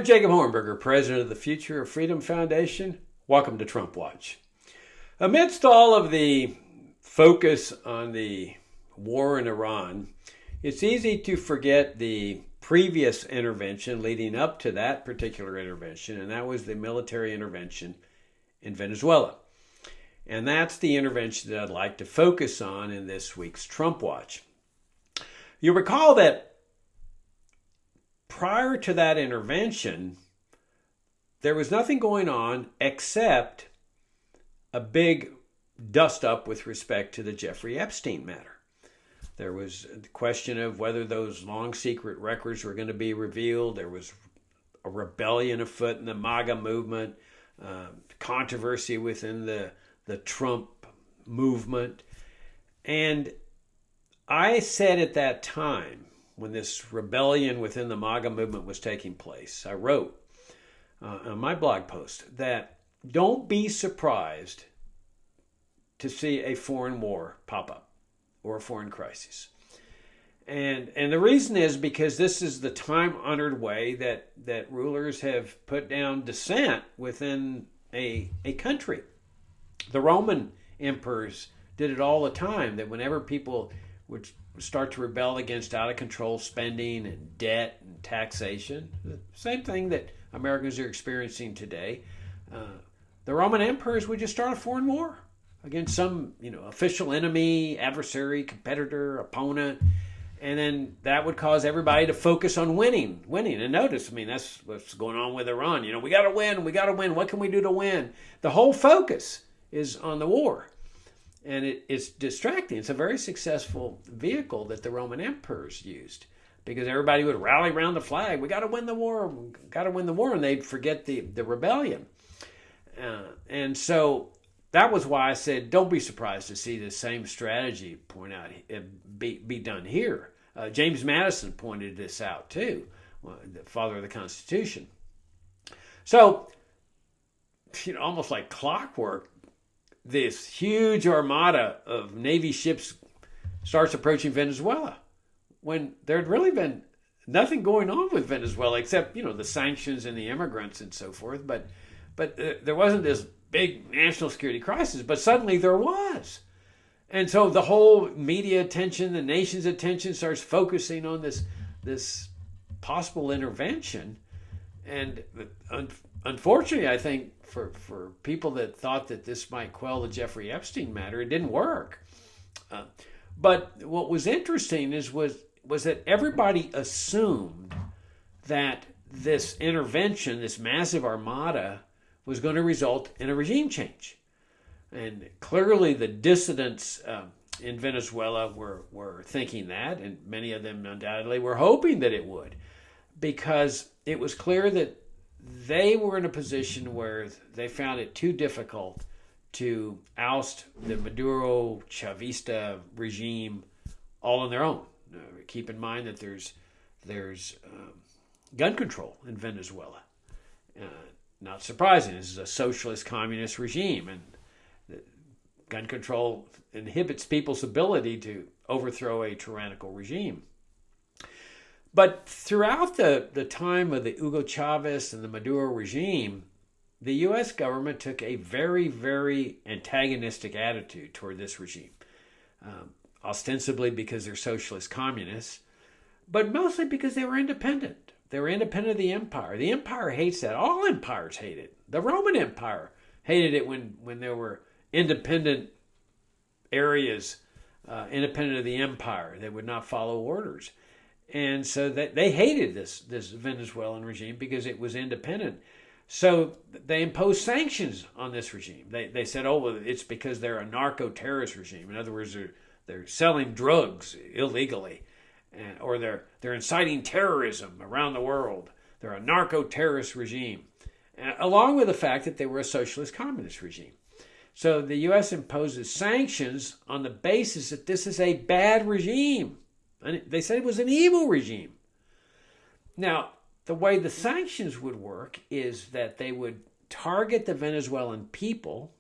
Jacob Hornberger, president of the Future of Freedom Foundation. Welcome to Trump Watch. Amidst all of the focus on the war in Iran, it's easy to forget the previous intervention leading up to that particular intervention, and that was the military intervention in Venezuela. And that's the intervention that I'd like to focus on in this week's Trump Watch. You'll recall that prior to that intervention, there was nothing going on except a big dust-up with respect to the Jeffrey Epstein matter. There was the question of whether those long secret records were going to be revealed. There was a rebellion afoot in the MAGA movement, controversy within the Trump movement. And I said at that time, when this rebellion within the MAGA movement was taking place, I wrote on my blog post that don't be surprised to see a foreign war pop up or a foreign crisis. And the reason is because this is the time-honored way that rulers have put down dissent within a country. The Roman emperors did it all the time, that whenever people would start to rebel against out-of-control spending and debt and taxation, the same thing that Americans are experiencing today, the Roman emperors would just start a foreign war against some, official enemy, adversary, competitor, opponent, and then that would cause everybody to focus on winning. And notice, that's what's going on with Iran. We got to win. What can we do to win? The whole focus is on the war. And it's distracting. It's a very successful vehicle that the Roman emperors used because everybody would rally around the flag. We got to win the war. And they'd forget the rebellion. And so that was why I said, don't be surprised to see the same strategy be done here. James Madison pointed this out too, the father of the Constitution. So, almost like clockwork, this huge armada of Navy ships starts approaching Venezuela when there had really been nothing going on with Venezuela except, the sanctions and the immigrants and so forth. But there wasn't this big national security crisis, but suddenly there was. And so the whole media attention, the nation's attention starts focusing on this possible intervention. And unfortunately, I think for people that thought that this might quell the Jeffrey Epstein matter, it didn't work. But what was interesting was that everybody assumed that this intervention, this massive armada, was going to result in a regime change. And clearly the dissidents in Venezuela were thinking that, and many of them undoubtedly were hoping that it would, because it was clear that they were in a position where they found it too difficult to oust the Maduro Chavista regime all on their own. Keep in mind that there's gun control in Venezuela. Not surprising. This is a socialist communist regime, and gun control inhibits people's ability to overthrow a tyrannical regime. But throughout the time of the Hugo Chavez and the Maduro regime, the U.S. government took a very, very antagonistic attitude toward this regime, ostensibly because they're socialist communists, but mostly because they were independent. They were independent of the empire. The empire hates that. All empires hate it. The Roman Empire hated it when there were independent areas, independent of the empire, that would not follow orders. And so they hated this Venezuelan regime because it was independent. So they imposed sanctions on this regime. They said, it's because they're a narco-terrorist regime. In other words, they're selling drugs illegally, or they're inciting terrorism around the world. They're a narco-terrorist regime, along with the fact that they were a socialist communist regime. So the U.S. imposes sanctions on the basis that this is a bad regime. And they said it was an evil regime. Now, the way the sanctions would work is that they would target the Venezuelan people,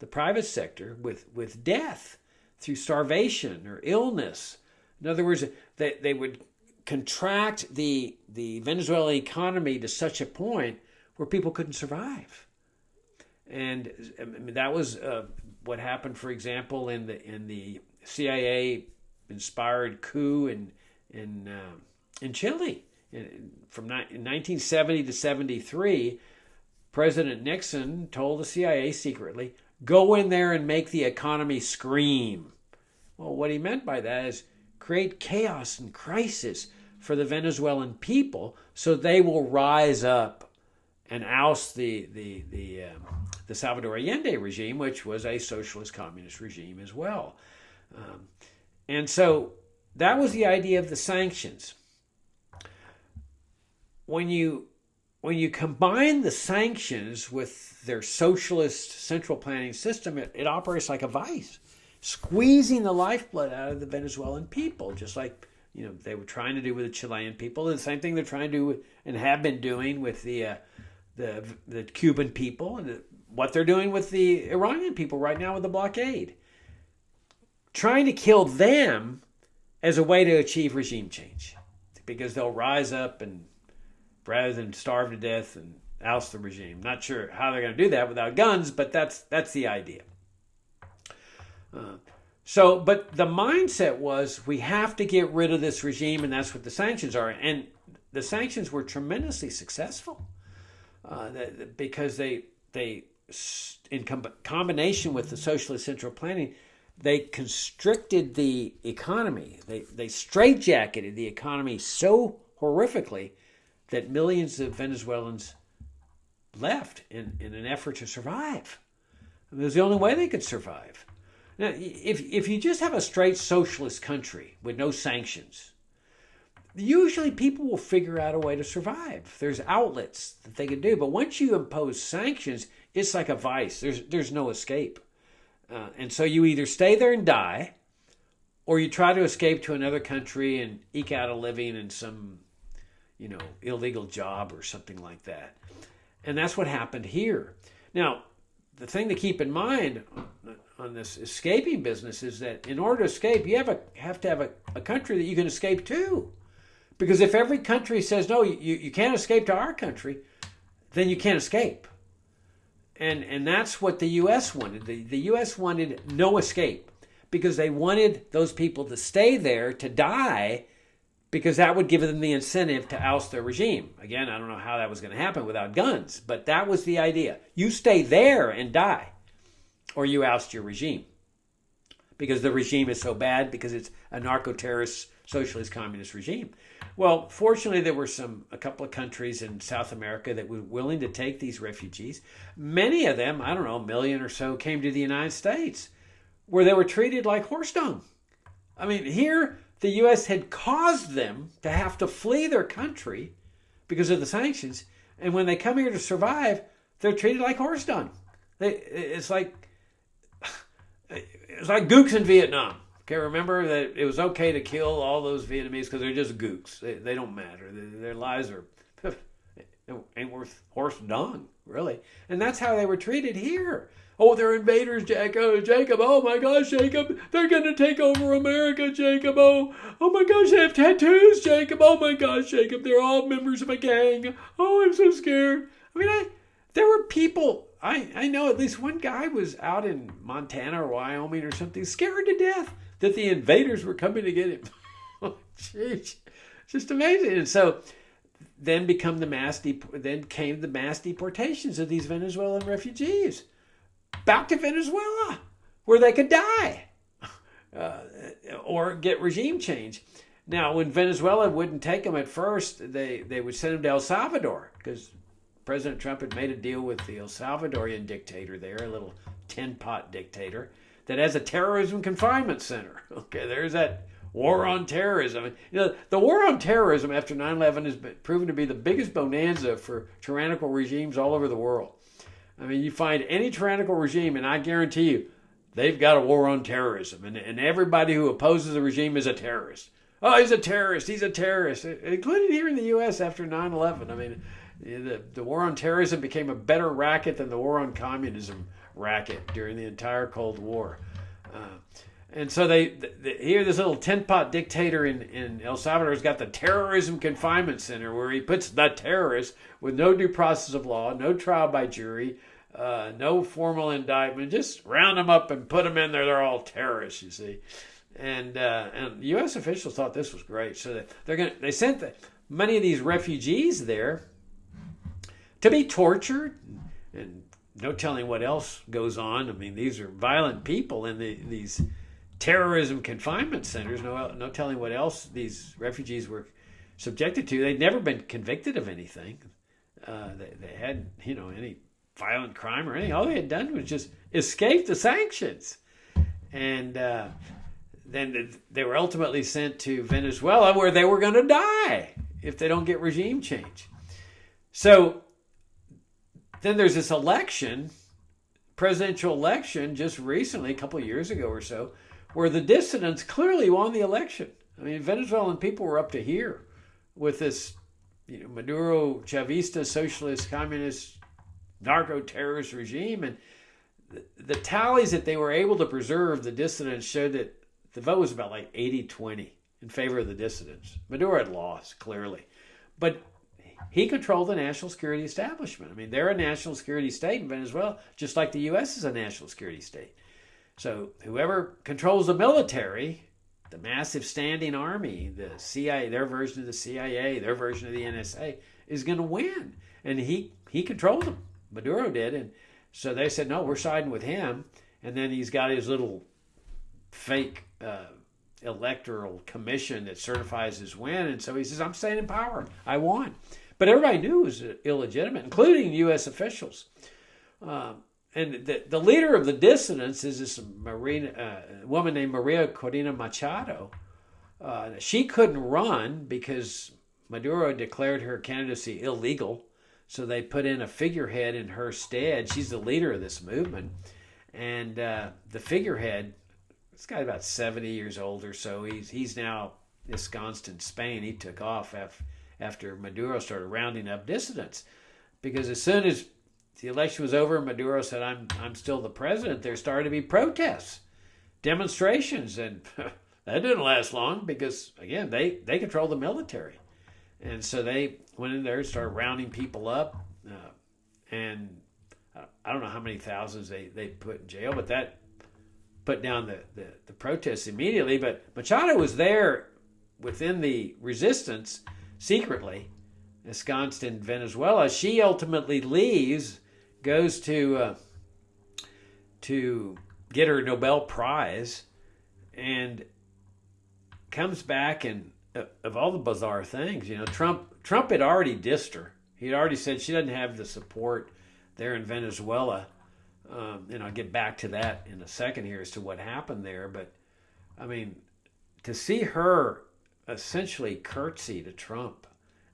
the private sector, with death through starvation or illness. In other words, they would contract the Venezuelan economy to such a point where people couldn't survive. And I mean, that was what happened, for example, in the CIA inspired coup in Chile. From 1970 to 73, President Nixon told the CIA secretly, go in there and make the economy scream. Well, what he meant by that is create chaos and crisis for the Venezuelan people so they will rise up and oust the Salvador Allende regime, which was a socialist communist regime as well. And so that was the idea of the sanctions. When you combine the sanctions with their socialist central planning system, it operates like a vice, squeezing the lifeblood out of the Venezuelan people, just like they were trying to do with the Chilean people. The same thing they're trying to do and have been doing with the Cuban people, and what they're doing with the Iranian people right now with the blockade. Trying to kill them as a way to achieve regime change, because they'll rise up and rather than starve to death and oust the regime. Not sure how they're going to do that without guns, but that's the idea. But the mindset was we have to get rid of this regime, and that's what the sanctions are. And the sanctions were tremendously successful because they in combination with the socialist central planning, they constricted the economy. They straitjacketed the economy so horrifically that millions of Venezuelans left in an effort to survive. It was the only way they could survive. Now, if you just have a straight socialist country with no sanctions, usually people will figure out a way to survive. There's outlets that they can do. But once you impose sanctions, it's like a vice. There's no escape. And so you either stay there and die, or you try to escape to another country and eke out a living in some illegal job or something like that. And that's what happened here. Now, the thing to keep in mind on this escaping business is that in order to escape, you have to have a country that you can escape to. Because if every country says, no, you can't escape to our country, then you can't escape. And that's what the U.S. wanted. The U.S. wanted no escape because they wanted those people to stay there, to die, because that would give them the incentive to oust their regime. Again, I don't know how that was going to happen without guns, but that was the idea. You stay there and die, or you oust your regime. Because the regime is so bad, because it's a narco-terrorist, socialist, communist regime. Well, fortunately, there were a couple of countries in South America that were willing to take these refugees. Many of them, I don't know, 1 million or so, came to the United States, where they were treated like horse dung. I mean, here, the U.S. had caused them to have to flee their country because of the sanctions. And when they come here to survive, they're treated like horse dung. It's like gooks in Vietnam. Okay, remember that it was okay to kill all those Vietnamese because they're just gooks. They don't matter. Their lives are ain't worth horse dung, really. And that's how they were treated here. Oh, they're invaders, Jacob. Oh my gosh, Jacob. They're going to take over America, Jacob. Oh my gosh, they have tattoos, Jacob. Oh my gosh, Jacob. They're all members of a gang. Oh, I'm so scared. I mean, there were people, I know at least one guy was out in Montana or Wyoming or something, scared to death that the invaders were coming to get him. Oh, jeez. Just amazing. And so then came the mass deportations of these Venezuelan refugees back to Venezuela, where they could die or get regime change. Now, when Venezuela wouldn't take them at first, they would send them to El Salvador, because President Trump had made a deal with the El Salvadorian dictator there, a little tin-pot dictator, that has a terrorism confinement center. Okay, there's that war on terrorism. The war on terrorism after 9/11 has been proven to be the biggest bonanza for tyrannical regimes all over the world. I mean, you find any tyrannical regime, and I guarantee you, they've got a war on terrorism. And everybody who opposes the regime is a terrorist. Oh, he's a terrorist. He's a terrorist. Including here in the U.S. after 9/11. I mean, the war on terrorism became a better racket than the war on communism racket during the entire Cold War. And so here this little tin pot dictator in El Salvador has got the terrorism confinement center where he puts the terrorists with no due process of law, no trial by jury, no formal indictment, just round them up and put them in there. They're all terrorists, you see. And U.S. officials thought this was great, so they sent many of these refugees there to be tortured, and no telling what else goes on. I mean, these are violent people in these terrorism confinement centers. No telling what else these refugees were subjected to. They'd never been convicted of anything. They hadn't, any violent crime or anything. All they had done was just escape the sanctions. And then they were ultimately sent to Venezuela, where they were going to die if they don't get regime change. So then there's this presidential election, just recently, a couple of years ago or so, where the dissidents clearly won the election. I mean, Venezuelan people were up to here with this, Maduro Chavista, socialist, communist, narco-terrorist regime. And the tallies that they were able to preserve, the dissidents, showed that the vote was about like 80-20 in favor of the dissidents. Maduro had lost, clearly. But he controlled the national security establishment. I mean, they're a national security state in Venezuela, just like the U.S. is a national security state. So whoever controls the military, the massive standing army, the CIA, their version of the CIA, their version of the NSA, is going to win. And he controlled them. Maduro did. And so they said, no, we're siding with him. And then he's got his little fake electoral commission that certifies his win. And so he says, I'm staying in power. I won. But everybody knew it was illegitimate, including U.S. officials. And the leader of the dissidents is this woman named Maria Corina Machado. She couldn't run because Maduro declared her candidacy illegal. So they put in a figurehead in her stead. She's the leader of this movement. And the figurehead, this guy's about 70 years old or so. He's now ensconced in Spain. He took off after Maduro started rounding up dissidents. Because as soon as the election was over, Maduro said, I'm still the president, there started to be protests, demonstrations, and that didn't last long because, again, they control the military. And so they went in there and started rounding people up, and I don't know how many thousands they put in jail, but that put down the protests immediately. But Machado was there within the resistance secretly, ensconced in Venezuela. She ultimately leaves, goes to get her Nobel Prize, and comes back, and of all the bizarre things, Trump had already dissed her. He'd already said she doesn't have the support there in Venezuela. And I'll get back to that in a second here as to what happened there. But, I mean, to see her essentially curtsy to Trump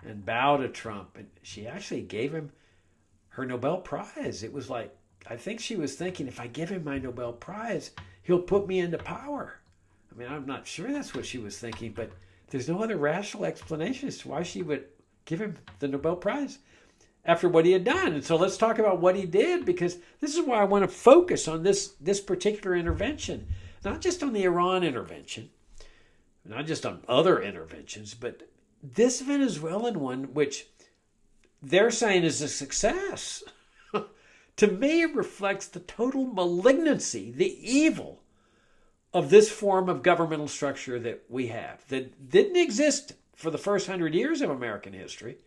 and bow to Trump, and she actually gave him her Nobel Prize. It was like, I think she was thinking, if I give him my Nobel Prize, he'll put me into power. I mean, I'm not sure that's what she was thinking, but there's no other rational explanation as to why she would give him the Nobel Prize after what he had done. And so let's talk about what he did, because this is why I want to focus on this particular intervention, not just on the Iran intervention, not just on other interventions, but this Venezuelan one, which they're saying is a success. To me, it reflects the total malignancy, the evil of this form of governmental structure that we have, that didn't exist for the first 100 years of American history.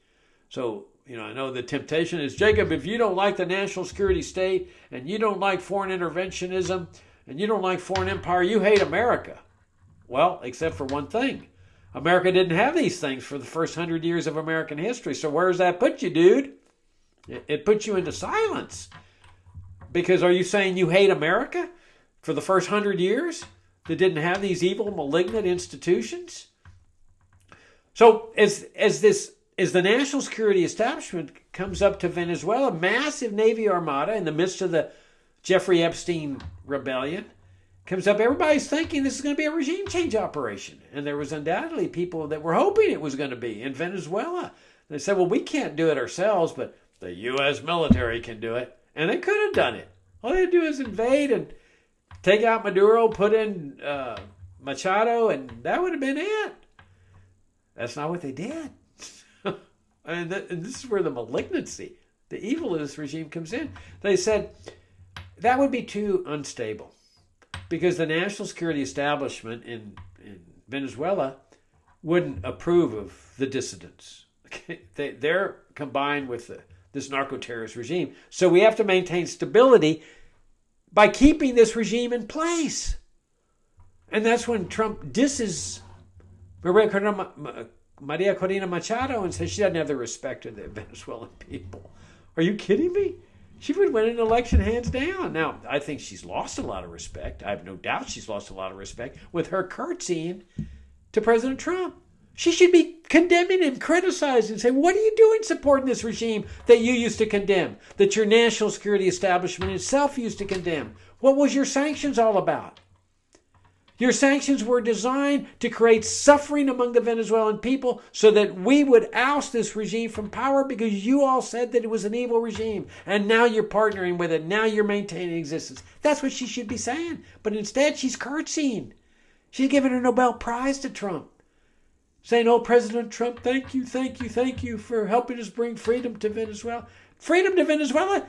So, I know the temptation is, Jacob, if you don't like the national security state, and you don't like foreign interventionism, and you don't like foreign empire, you hate America. Well, except for one thing. America didn't have these things for the first 100 years of American history. So where does that put you, dude? It puts you into silence. Because are you saying you hate America for the first 100 years that didn't have these evil, malignant institutions? So as the national security establishment comes up to Venezuela, massive Navy armada in the midst of the Jeffrey Epstein rebellion, comes up, everybody's thinking this is going to be a regime change operation. And there was undoubtedly people that were hoping it was going to be in Venezuela. They said, well, we can't do it ourselves, but the U.S. military can do it. And they could have done it. All they had to do is invade and take out Maduro, put in Machado, and that would have been it. That's not what they did. And this is where the malignancy, the evil of this regime comes in. They said that would be too unstable because the national security establishment in Venezuela wouldn't approve of the dissidents. They're combined with this narco-terrorist regime. So we have to maintain stability by keeping this regime in place. And that's when Trump disses Maria Corina Machado and says she doesn't have the respect of the Venezuelan people. Are you kidding me? She would win an election hands down. Now, I think she's lost a lot of respect. I have no doubt she's lost a lot of respect with her curtsying to President Trump. She should be condemning him, criticizing, and saying, what are you doing supporting this regime that you used to condemn, that your national security establishment itself used to condemn? What was your sanctions all about? Your sanctions were designed to create suffering among the Venezuelan people so that we would oust this regime from power because you all said that it was an evil regime. And now you're partnering with it. Now you're maintaining existence. That's what she should be saying. But instead, she's curtsying. She's giving a Nobel Prize to Trump. Saying, oh, President Trump, thank you for helping us bring freedom to Venezuela. Freedom to Venezuela?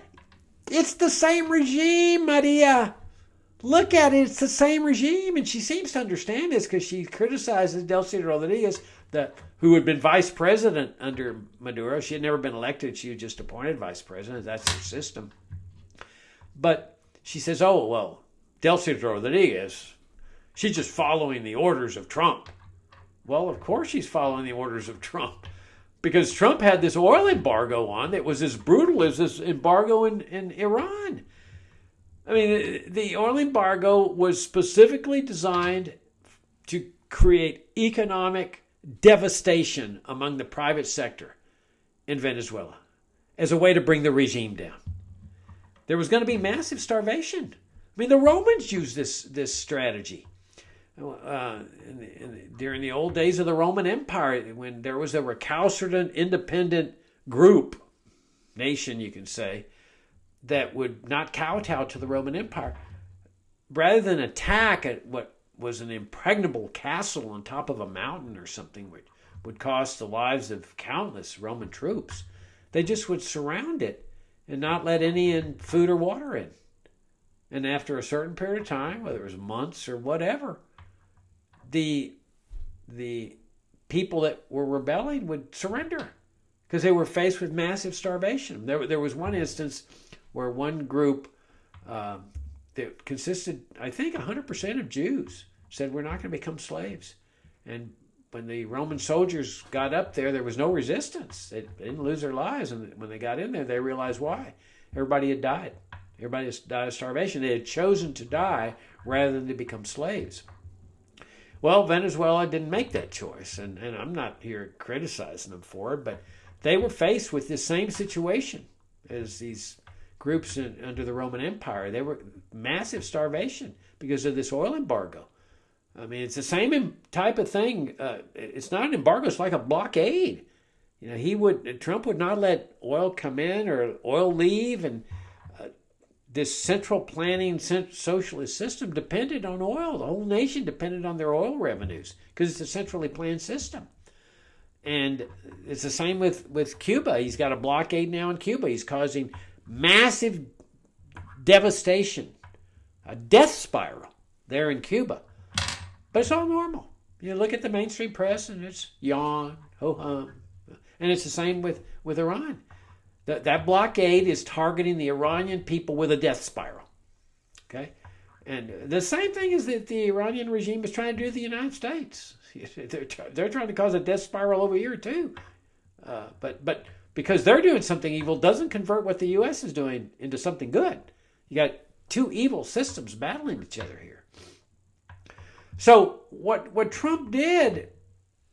It's the same regime, Maria. Look at it. It's the same regime. And she seems to understand this because she criticizes Delcy Rodriguez, who had been vice president under Maduro. She had never been elected. She was just appointed vice president. That's her system. But she says, oh, well, Delcy Rodriguez, she's just following the orders of Trump. Well, of course she's following the orders of Trump because Trump had this oil embargo on that was as brutal as this embargo in Iran. I mean, the oil embargo was specifically designed to create economic devastation among the private sector in Venezuela as a way to bring the regime down. There was going to be massive starvation. I mean, the Romans used this strategy. During the old days of the Roman Empire, when there was a recalcitrant, independent group, nation, you can say, that would not kowtow to the Roman Empire, rather than attack at what was an impregnable castle on top of a mountain or something which would cost the lives of countless Roman troops, they just would surround it and not let any food or water in. And after a certain period of time, whether it was months or whatever, the people that were rebelling would surrender because they were faced with massive starvation. There was one instance where one group that consisted, I think, 100% of Jews said, we're not going to become slaves. And when the Roman soldiers got up there was no resistance. They didn't lose their lives. And when they got in there, they realized why. Everybody had died. Everybody had died of starvation. They had chosen to die rather than to become slaves. Well, Venezuela didn't make that choice, and I'm not here criticizing them for it, but they were faced with this same situation as these groups under the Roman Empire. They were massive starvation because of this oil embargo. I mean, it's the same type of thing. It's not an embargo; it's like a blockade. You know, Trump would not let oil come in or oil leave, and this central planning socialist system depended on oil. The whole nation depended on their oil revenues because it's a centrally planned system. And it's the same with Cuba. He's got a blockade now in Cuba. He's causing massive devastation, a death spiral there in Cuba. But it's all normal. You look at the mainstream press and it's yawn, ho-hum. And it's the same with Iran. That blockade is targeting the Iranian people with a death spiral. Okay? And the same thing is that the Iranian regime is trying to do to the United States. They're trying to cause a death spiral over here too. But because they're doing something evil doesn't convert what the U.S. is doing into something good. You got two evil systems battling each other here. So what Trump did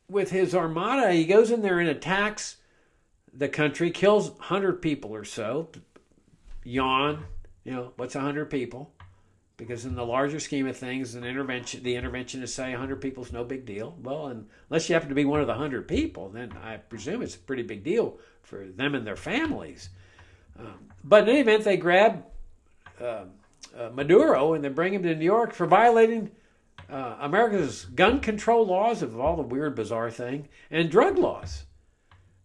with his armada, he goes in there and attacks the country, kills 100 people or so. Yawn, what's 100 people? Because in the larger scheme of things, the intervention is say 100 people is no big deal. Well, unless you happen to be one of the 100 people, then I presume it's a pretty big deal for them and their families. But in any event, they grab Maduro and then bring him to New York for violating America's gun control laws, of all the weird, bizarre thing, and drug laws.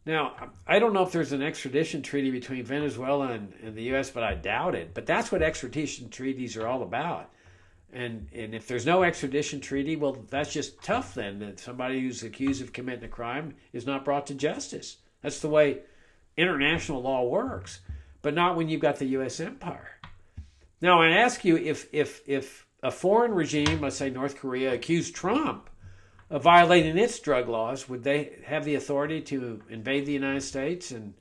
Now, I don't know if there's an extradition treaty between Venezuela and the U.S., but I doubt it. But that's what extradition treaties are all about. And if there's no extradition treaty, well, that's just tough then, that somebody who's accused of committing a crime is not brought to justice. That's the way international law works, but not when you've got the U.S. empire. Now, I ask you, if a foreign regime, let's say North Korea, accused Trump of violating its drug laws, would they have the authority to invade the United States and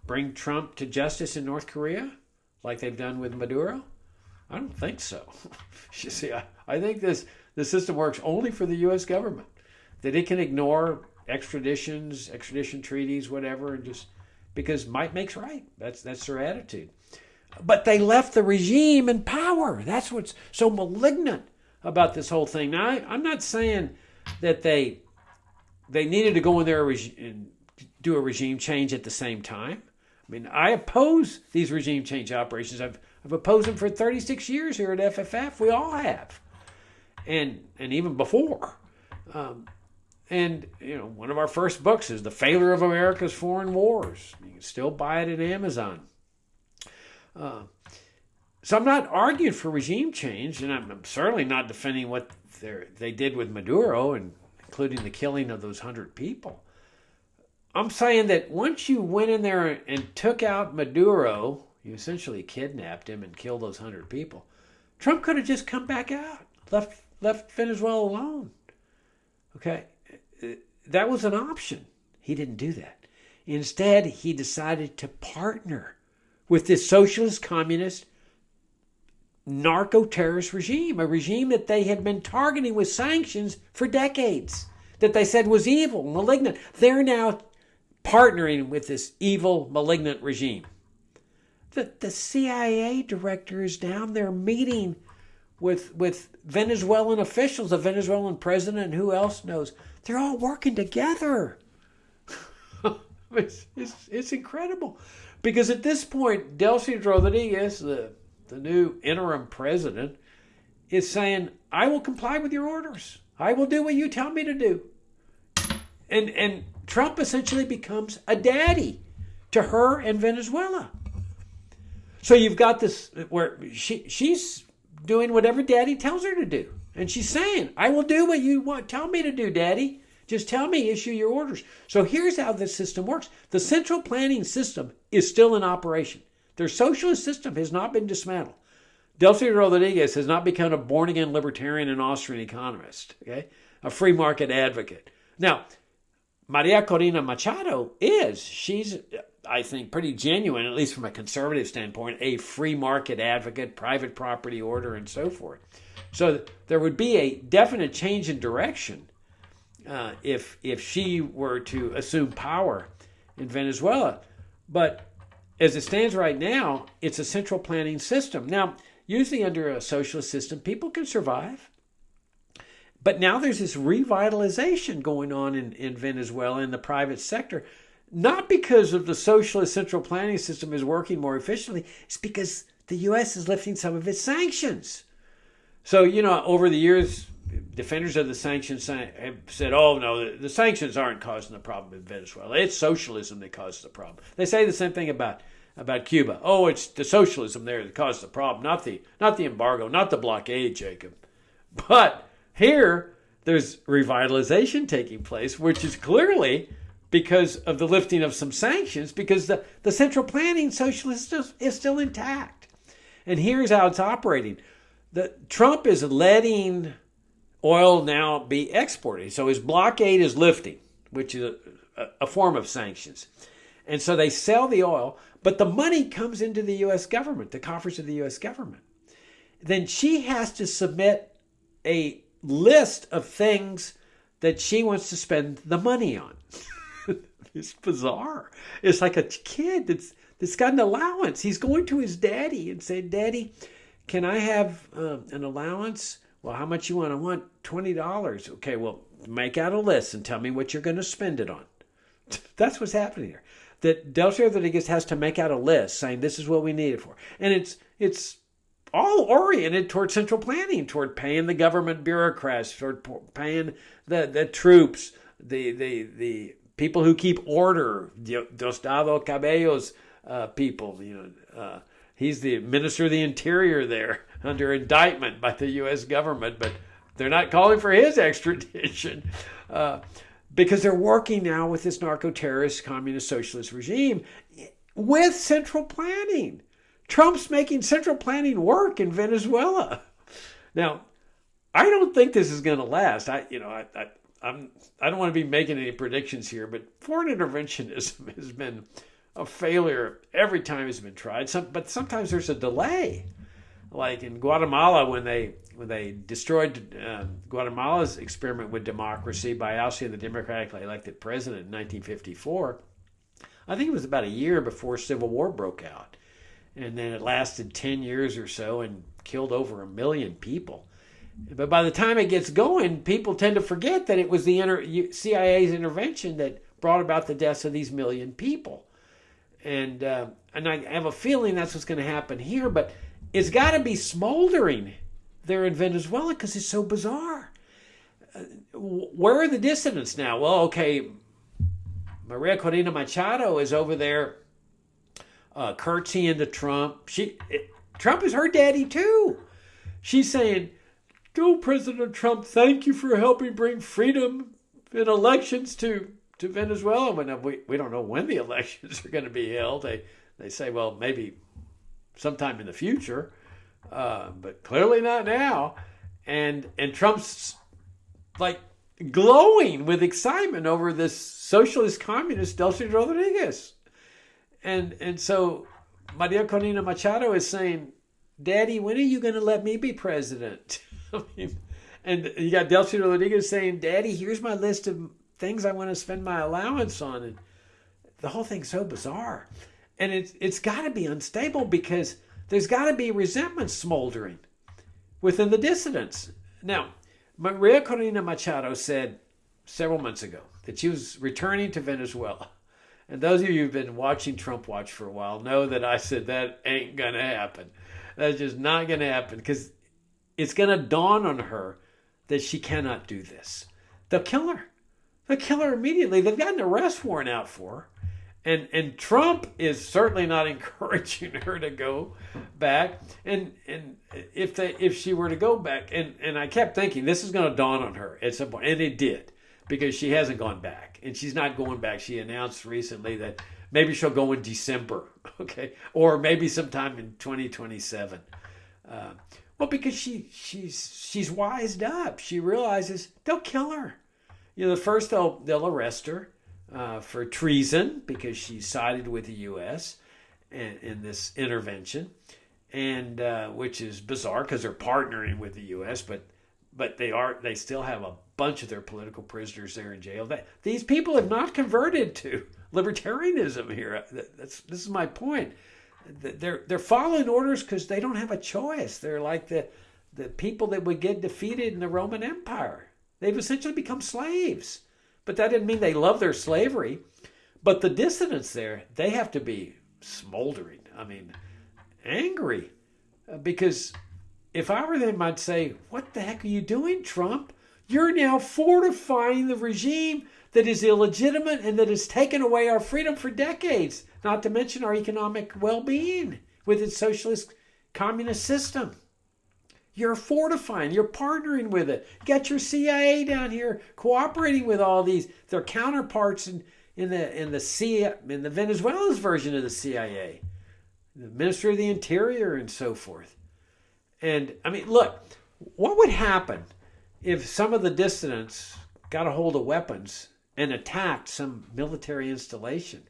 bring Trump to justice in North Korea, like they've done with Maduro? I don't think so. You see, I think the system works only for the U.S. government, that it can ignore extradition treaties, whatever, and just because might makes right. That's their attitude. But they left the regime in power. That's what's so malignant about this whole thing. Now, I'm not saying that they needed to go in there and do a regime change at the same time. I mean, I oppose these regime change operations. I've opposed them for 36 years here at FFF. We all have, and even before. And one of our first books is The Failure of America's Foreign Wars. You can still buy it at Amazon. So I'm not arguing for regime change, and I'm certainly not defending what they did with Maduro, and including the killing of those 100 people. I'm saying that once you went in there and took out Maduro, you essentially kidnapped him and killed those 100 people. Trump could have just come back out, left Venezuela alone. Okay, that was an option. He didn't do that. Instead, he decided to partner with this socialist, communist, narco-terrorist regime, a regime that they had been targeting with sanctions for decades, that they said was evil, malignant. They're now partnering with this evil, malignant regime. The CIA director is down there meeting with Venezuelan officials, the Venezuelan president, and who else knows. They're all working together. It's incredible. Because at this point, Delcy Rodriguez, the new interim president, is saying, I will comply with your orders. I will do what you tell me to do. And Trump essentially becomes a daddy to her and Venezuela. So you've got this where she's doing whatever daddy tells her to do. And she's saying, I will do what you tell me to do, daddy. Just tell me, issue your orders. So here's how this system works. The central planning system is still in operation. Their socialist system has not been dismantled. Delcy Rodriguez has not become a born-again libertarian and Austrian economist, okay? A free market advocate. Now, Maria Corina Machado she's, I think, pretty genuine, at least from a conservative standpoint, a free market advocate, private property order, and so forth. So there would be a definite change in direction if she were to assume power in Venezuela. But as it stands right now, it's a central planning system. Now, usually under a socialist system, people can survive. But now there's this revitalization going on in Venezuela in the private sector. Not because of the socialist central planning system is working more efficiently. It's because the U.S. is lifting some of its sanctions. So, over the years, defenders of the sanctions have said, oh, no, the sanctions aren't causing the problem in Venezuela. It's socialism that causes the problem. They say the same thing about Cuba. Oh, it's the socialism there that caused the problem, not the embargo, not the blockade, Jacob. But here, there's revitalization taking place, which is clearly because of the lifting of some sanctions, because the central planning socialist is still intact. And here's how it's operating. Trump is letting oil now be exported. So his blockade is lifting, which is a form of sanctions. And so they sell the oil, but the money comes into the U.S. government, the coffers of the U.S. government. Then she has to submit a list of things that she wants to spend the money on. It's bizarre. It's like a kid that's got an allowance. He's going to his daddy and saying, Daddy, can I have an allowance? Well, how much you want? I want $20. Okay, well, make out a list and tell me what you're going to spend it on. That's what's happening here. That Delcy Rodriguez has to make out a list saying this is what we need it for. And it's all oriented toward central planning, toward paying the government bureaucrats, toward paying the troops, the people who keep order, Diosdado Cabello's people. He's the Minister of the Interior there, under indictment by the U.S. government, but they're not calling for his extradition because they're working now with this narco-terrorist communist socialist regime with central planning. Trump's making central planning work in Venezuela. Now, I don't think this is going to last. I don't want to be making any predictions here, but foreign interventionism has been a failure every time it's been tried. But sometimes there's a delay. Like in Guatemala, when they destroyed Guatemala's experiment with democracy by ousting the democratically elected president in 1954, I think it was about a year before civil war broke out. And then it lasted 10 years or so and killed over 1 million people. But by the time it gets going, people tend to forget that it was the CIA's intervention that brought about the deaths of these 1 million people. And I have a feeling that's what's going to happen here, but it's got to be smoldering there in Venezuela because it's so bizarre. Where are the dissidents now? Well, okay, Maria Corina Machado is over there curtsying to Trump. Trump is her daddy too. She's saying, "Go, President Trump, thank you for helping bring freedom in elections to Venezuela." When we don't know when the elections are going to be held. They say, well, maybe sometime in the future, but clearly not now. And Trump's like glowing with excitement over this socialist communist Delcy Rodriguez. And so Maria Corina Machado is saying, "Daddy, when are you going to let me be president?" I mean, and you got Delcy Rodriguez saying, "Daddy, here's my list of things I want to spend my allowance on." And the whole thing's so bizarre. And it's got to be unstable because there's got to be resentment smoldering within the dissidents. Now, Maria Corina Machado said several months ago that she was returning to Venezuela. And those of you who've been watching Trump Watch for a while know that I said that ain't going to happen. That's just not going to happen because it's going to dawn on her that she cannot do this. They'll kill her. They'll kill her immediately. They've got an arrest warrant out for her. And Trump is certainly not encouraging her to go back. And if she were to go back, and I kept thinking this is going to dawn on her at some point, and it did, because she hasn't gone back, and she's not going back. She announced recently that maybe she'll go in December, okay, or maybe sometime in 2027. Well, because she's wised up. She realizes they'll kill her. First they'll arrest her for treason because she sided with the U.S. in this intervention, and which is bizarre because they're partnering with the U.S. But they still have a bunch of their political prisoners there in jail. These people have not converted to libertarianism here. This is my point. They're following orders because they don't have a choice. They're like the people that would get defeated in the Roman Empire. They've essentially become slaves. But that didn't mean they love their slavery. But the dissidents there, they have to be smoldering. I mean, angry. Because if I were them, I'd say, "What the heck are you doing, Trump? You're now fortifying the regime that is illegitimate and that has taken away our freedom for decades, not to mention our economic well-being with its socialist communist system. You're fortifying, you're partnering with it. You got your CIA down here cooperating with all these, their counterparts in the Venezuela's version of the CIA, the Ministry of the Interior and so forth." And I mean, look, what would happen if some of the dissidents got a hold of weapons and attacked some military installation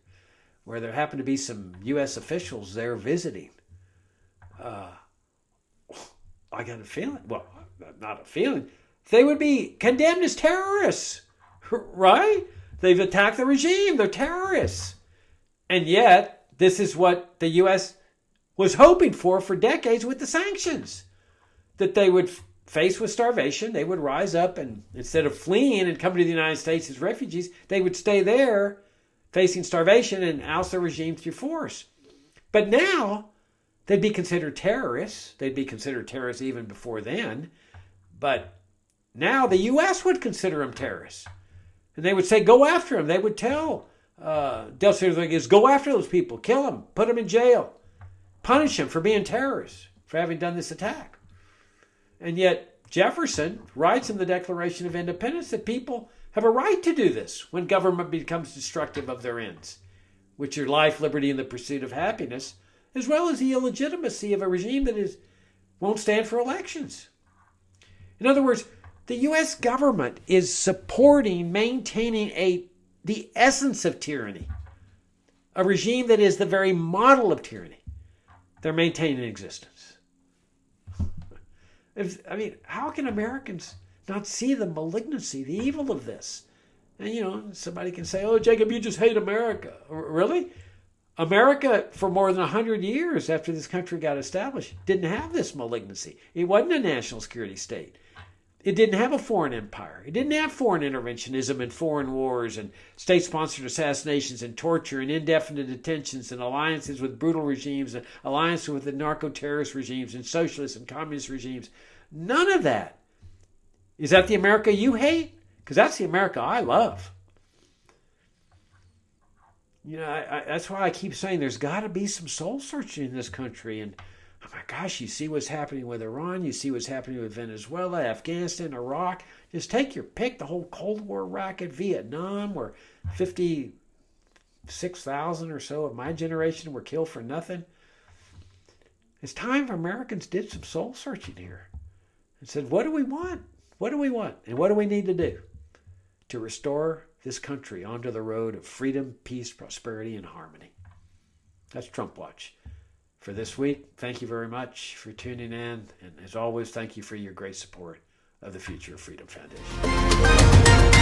where there happened to be some U.S. officials there visiting? I got a feeling, well, not a feeling, they would be condemned as terrorists, right? They've attacked the regime, they're terrorists. And yet, this is what the U.S. was hoping for decades with the sanctions. That they would face with starvation, they would rise up and instead of fleeing and coming to the United States as refugees, they would stay there facing starvation and oust the regime through force. But now, They'd be considered terrorists. They'd be considered terrorists even before then. But now the U.S. would consider them terrorists. And they would say, go after them. They would tell Delcy Rodriguez, go after those people. Kill them. Put them in jail. Punish them for being terrorists, for having done this attack. And yet Jefferson writes in the Declaration of Independence that people have a right to do this when government becomes destructive of their ends, which are life, liberty, and the pursuit of happiness, as well as the illegitimacy of a regime that won't stand for elections. In other words, the U.S. government is supporting, maintaining the essence of tyranny, a regime that is the very model of tyranny. They're maintaining existence. How can Americans not see the malignancy, the evil of this? And, somebody can say, oh, Jacob, you just hate America. Really? America, for more than 100 years after this country got established, didn't have this malignancy. It wasn't a national security state. It didn't have a foreign empire. It didn't have foreign interventionism and foreign wars and state-sponsored assassinations and torture and indefinite detentions and alliances with brutal regimes and alliances with the narco-terrorist regimes and socialist and communist regimes. None of that. Is that the America you hate? Because that's the America I love. That's why I keep saying there's got to be some soul searching in this country. And oh my gosh, you see what's happening with Iran. You see what's happening with Venezuela, Afghanistan, Iraq. Just take your pick. The whole Cold War racket, Vietnam, where 56,000 or so of my generation were killed for nothing. It's time for Americans did some soul searching here and said, what do we want? What do we want? And what do we need to do to restore this country onto the road of freedom, peace, prosperity, and harmony? That's Trump Watch. For this week, thank you very much for tuning in. And as always, thank you for your great support of the Future of Freedom Foundation.